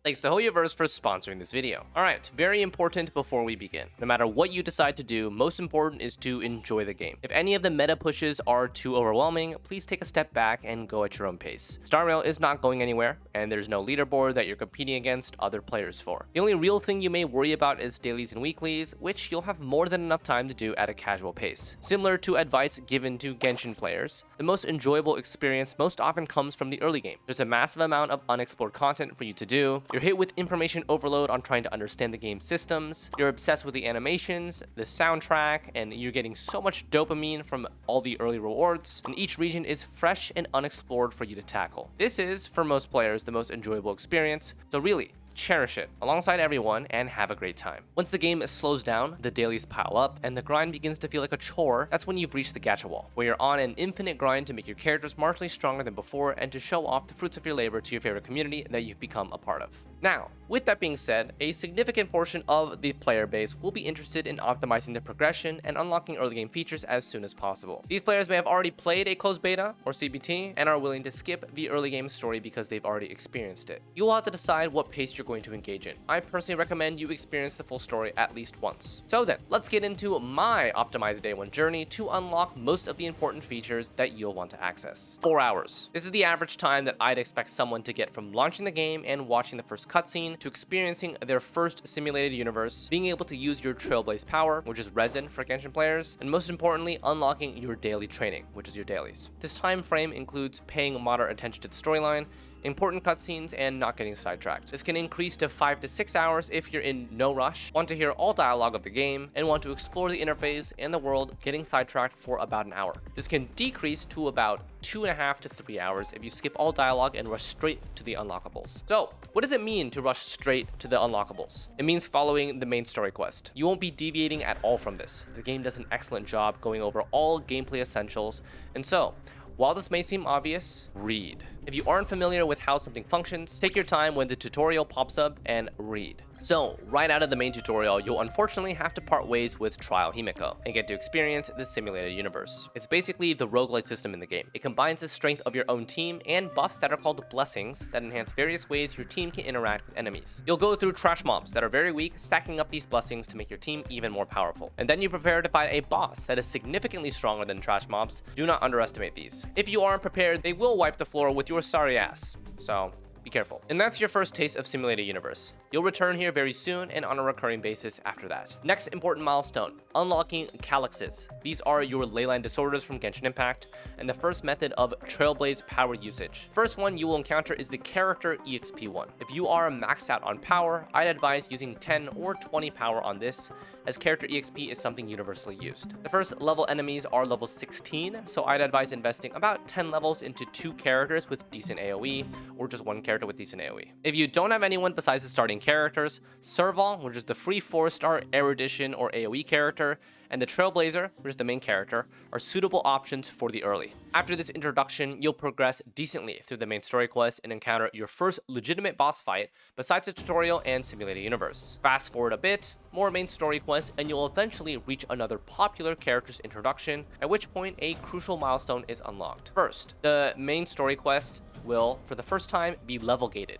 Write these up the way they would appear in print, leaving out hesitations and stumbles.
Thanks to Hoyoverse for sponsoring this video. Alright, very important before we begin. No matter what you decide to do, most important is to enjoy the game. If any of the meta pushes are too overwhelming, please take a step back and go at your own pace. Star Rail is not going anywhere, and there's no leaderboard that you're competing against other players for. The only real thing you may worry about is dailies and weeklies, which you'll have more than enough time to do at a casual pace. Similar to advice given to Genshin players, the most enjoyable experience most often comes from the early game. There's a massive amount of unexplored content for you to do. You're hit with information overload on trying to understand the game's systems. You're obsessed with the animations, the soundtrack, and you're getting so much dopamine from all the early rewards. And each region is fresh and unexplored for you to tackle. This is, for most players, the most enjoyable experience. So really, cherish it alongside everyone and have a great time. Once the game slows down, the dailies pile up, and the grind begins to feel like a chore, that's when you've reached the gacha wall, where you're on an infinite grind to make your characters marginally stronger than before and to show off the fruits of your labor to your favorite community that you've become a part of. Now, with that being said, a significant portion of the player base will be interested in optimizing the progression and unlocking early game features as soon as possible. These players may have already played a closed beta or CBT and are willing to skip the early game story because they've already experienced it. You'll have to decide what pace you're going to engage in. I personally recommend you experience the full story at least once. So then, let's get into my optimized day one journey to unlock most of the important features that you'll want to access. 4 hours. This is the average time that I'd expect someone to get from launching the game and watching the first cutscene to experiencing their first simulated universe, being able to use your Trailblaze power, which is resin for Genshin players, and most importantly, unlocking your daily training, which is your dailies. This time frame includes paying moderate attention to the storyline, important cutscenes, and not getting sidetracked. This can increase to 5 to 6 hours if you're in no rush, want to hear all dialogue of the game, and want to explore the interface and the world, getting sidetracked for about an hour. This can decrease to about 2.5 to 3 hours if you skip all dialogue and rush straight to the unlockables. So, what does it mean to rush straight to the unlockables? It means following the main story quest. You won't be deviating at all from this. The game does an excellent job going over all gameplay essentials, and so, while this may seem obvious, read. If you aren't familiar with how something functions, take your time when the tutorial pops up and read. So, right out of the main tutorial, you'll unfortunately have to part ways with Trial Himiko and get to experience the simulated universe. It's basically the roguelite system in the game. It combines the strength of your own team and buffs that are called blessings that enhance various ways your team can interact with enemies. You'll go through trash mobs that are very weak, stacking up these blessings to make your team even more powerful. And then you prepare to fight a boss that is significantly stronger than trash mobs. Do not underestimate these. If you aren't prepared, they will wipe the floor with your sorry ass. So, be careful. And that's your first taste of Simulated Universe. You'll return here very soon and on a recurring basis after that. Next important milestone, unlocking Calyxes. These are your leyline disorders from Genshin Impact, and the first method of Trailblaze power usage. First one you will encounter is the character EXP one. If you are maxed out on power, I'd advise using 10 or 20 power on this, as character EXP is something universally used. The first level enemies are level 16, so I'd advise investing about 10 levels into 2 characters with decent AoE, or just 1 character with decent AoE. If you don't have anyone besides the starting characters, Serval, which is the free 4-star erudition or AoE character, and the Trailblazer, which is the main character, are suitable options for the early. After this introduction, you'll progress decently through the main story quest and encounter your first legitimate boss fight besides the tutorial and simulated universe. Fast forward a bit, more main story quests, and you'll eventually reach another popular character's introduction, at which point a crucial milestone is unlocked. First, the main story quest will, for the first time, be level gated.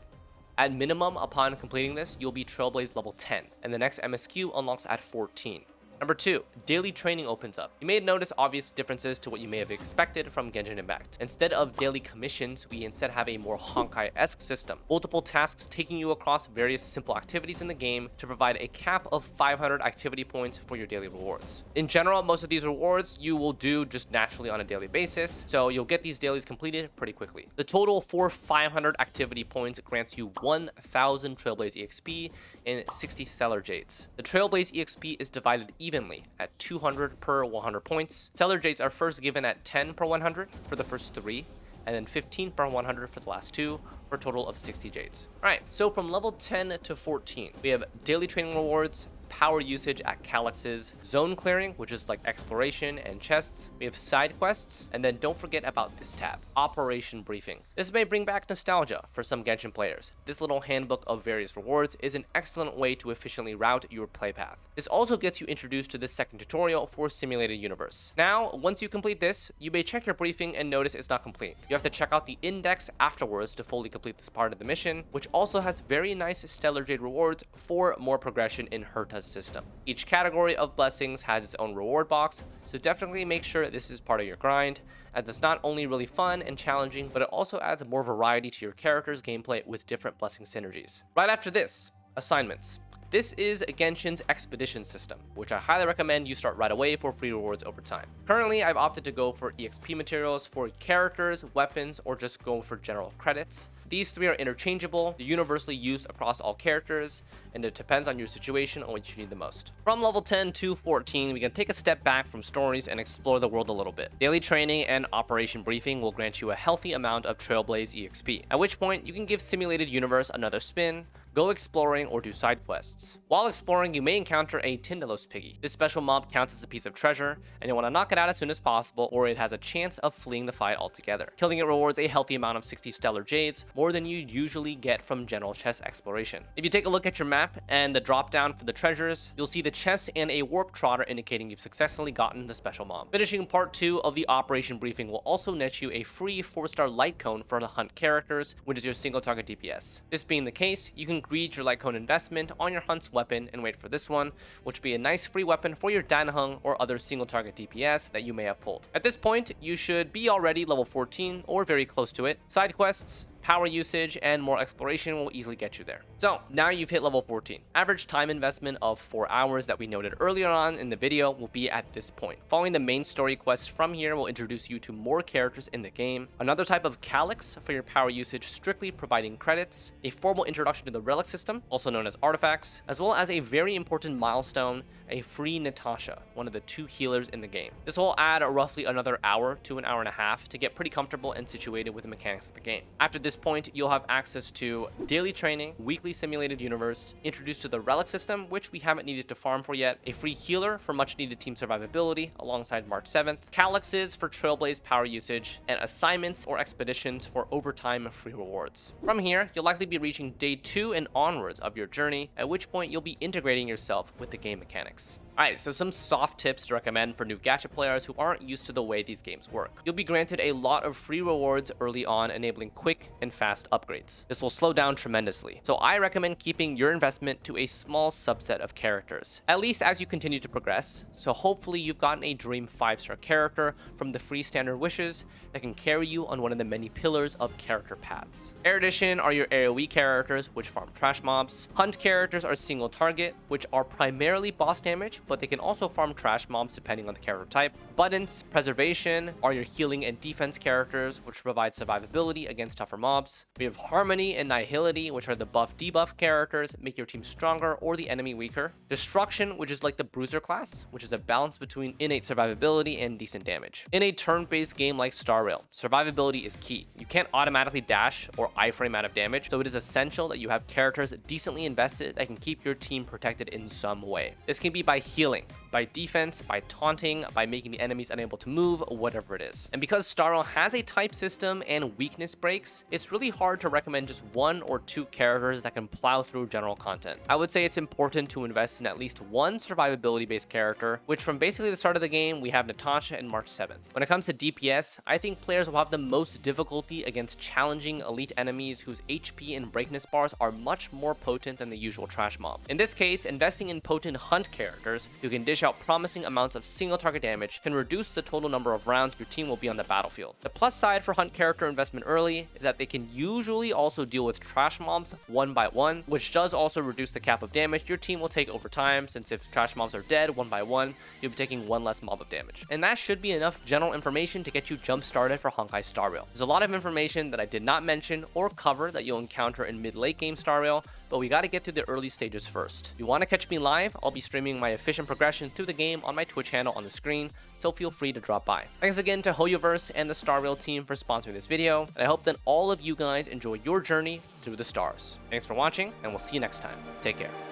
At minimum, upon completing this, you'll be Trailblaze level 10, and the next MSQ unlocks at 14. Number 2, daily training opens up. You may notice obvious differences to what you may have expected from Genshin Impact. Instead of daily commissions, we instead have a more Honkai-esque system. Multiple tasks taking you across various simple activities in the game to provide a cap of 500 activity points for your daily rewards. In general, most of these rewards you will do just naturally on a daily basis, so you'll get these dailies completed pretty quickly. The total for 500 activity points grants you 1,000 Trailblaze EXP and 60 Stellar Jades. The Trailblaze EXP is divided evenly at 200 per 100 points. Stellar Jades are first given at 10 per 100 for the first 3, and then 15 per 100 for the last 2, for a total of 60 Jades. Alright, so from level 10 to 14, we have daily training rewards, power usage at Xlice's, zone clearing, which is like exploration and chests. We have side quests, and then don't forget about this tab, Operation Briefing. This may bring back nostalgia for some Genshin players. This little handbook of various rewards is an excellent way to efficiently route your play path. This also gets you introduced to this second tutorial for Simulated Universe. Now, once you complete this, you may check your briefing and notice it's not complete. You have to check out the index afterwards to fully complete this part of the mission, which also has very nice Stellar Jade rewards for more progression in Herta's system. Each category of blessings has its own reward box, so definitely make sure this is part of your grind, as it's not only really fun and challenging, but it also adds more variety to your character's gameplay with different blessing synergies. Right after this, assignments. This is Genshin's expedition system, which I highly recommend you start right away for free rewards over time. Currently, I've opted to go for EXP materials for characters, weapons, or just go for general credits. These three are interchangeable, they're universally used across all characters, and it depends on your situation on what you need the most. From level 10 to 14, we can take a step back from stories and explore the world a little bit. Daily training and Operation Briefing will grant you a healthy amount of Trailblaze EXP, at which point you can give Simulated Universe another spin, go exploring, or do side quests. While exploring, you may encounter a Tindalos piggy. This special mob counts as a piece of treasure, and you'll want to knock it out as soon as possible, or it has a chance of fleeing the fight altogether. Killing it rewards a healthy amount of 60 Stellar Jades, more than you usually get from general chest exploration. If you take a look at your map and the drop down for the treasures, you'll see the chest and a warp trotter indicating you've successfully gotten the special mob. Finishing part 2 of the Operation Briefing will also net you a free 4-star light cone for the hunt characters, which is your single target DPS. This being the case, you can greed your light cone investment on your hunt's weapon and wait for this one, which will be a nice free weapon for your Danheng or other single target DPS that you may have pulled. At this point, you should be already level 14 or very close to it. Side quests, power usage, and more exploration will easily get you there. So now you've hit level 14. Average time investment of 4 hours that we noted earlier on in the video will be at this point. Following the main story quests from here will introduce you to more characters in the game, another type of calyx for your power usage strictly providing credits, a formal introduction to the relic system, also known as artifacts, as well as a very important milestone, a free Natasha, one of the 2 healers in the game. This will add roughly another hour to an hour and a half to get pretty comfortable and situated with the mechanics of the game. After this point, you'll have access to daily training, weekly Simulated Universe, introduced to the relic system, which we haven't needed to farm for yet, a free healer for much needed team survivability alongside March 7th, calyxes for Trailblaze power usage, and assignments or expeditions for overtime free rewards. From here, you'll likely be reaching day 2 and onwards of your journey, at which point you'll be integrating yourself with the game mechanics. Alright, so some soft tips to recommend for new gacha players who aren't used to the way these games work. You'll be granted a lot of free rewards early on, enabling quick and fast upgrades. This will slow down tremendously, so I recommend keeping your investment to a small subset of characters, at least as you continue to progress. So hopefully you've gotten a dream 5-star character from the free standard wishes that can carry you on one of the many pillars of character paths. Air Edition are your AoE characters, which farm trash mobs. Hunt characters are single target, which are primarily boss damage, but they can also farm trash mobs depending on the character type. Buttons, Preservation are your healing and defense characters, which provide survivability against tougher mobs. We have Harmony and Nihility, which are the buff-debuff characters, make your team stronger or the enemy weaker. Destruction, which is like the Bruiser class, which is a balance between innate survivability and decent damage. In a turn-based game like Star Rail, survivability is key. You can't automatically dash or iframe out of damage, so it is essential that you have characters decently invested that can keep your team protected in some way. This can be by healing, by defense, by taunting, by making the enemies unable to move, whatever it is. And because Star Rail has a type system and weakness breaks, it's really hard to recommend just 1 or 2 characters that can plow through general content. I would say it's important to invest in at least 1 survivability based character, which from basically the start of the game, we have Natasha and March 7th. When it comes to DPS, I think players will have the most difficulty against challenging elite enemies whose HP and breakness bars are much more potent than the usual trash mob. In this case, investing in potent hunt characters who can dish out promising amounts of single target damage can reduce the total number of rounds your team will be on the battlefield. The plus side for hunt character investment early is that they can usually also deal with trash mobs one by one, which does also reduce the cap of damage your team will take over time, since if trash mobs are dead one by one, you'll be taking 1 less mob of damage. And that should be enough general information to get you jump started for Honkai Star Rail. There's a lot of information that I did not mention or cover that you'll encounter in mid-late game Star Rail, but we got to get through the early stages first. If you want to catch me live, I'll be streaming my efficient progression through the game on my Twitch handle on the screen, so feel free to drop by. Thanks again to Hoyoverse and the Star Rail team for sponsoring this video, and I hope that all of you guys enjoy your journey through the stars. Thanks for watching, and we'll see you next time. Take care.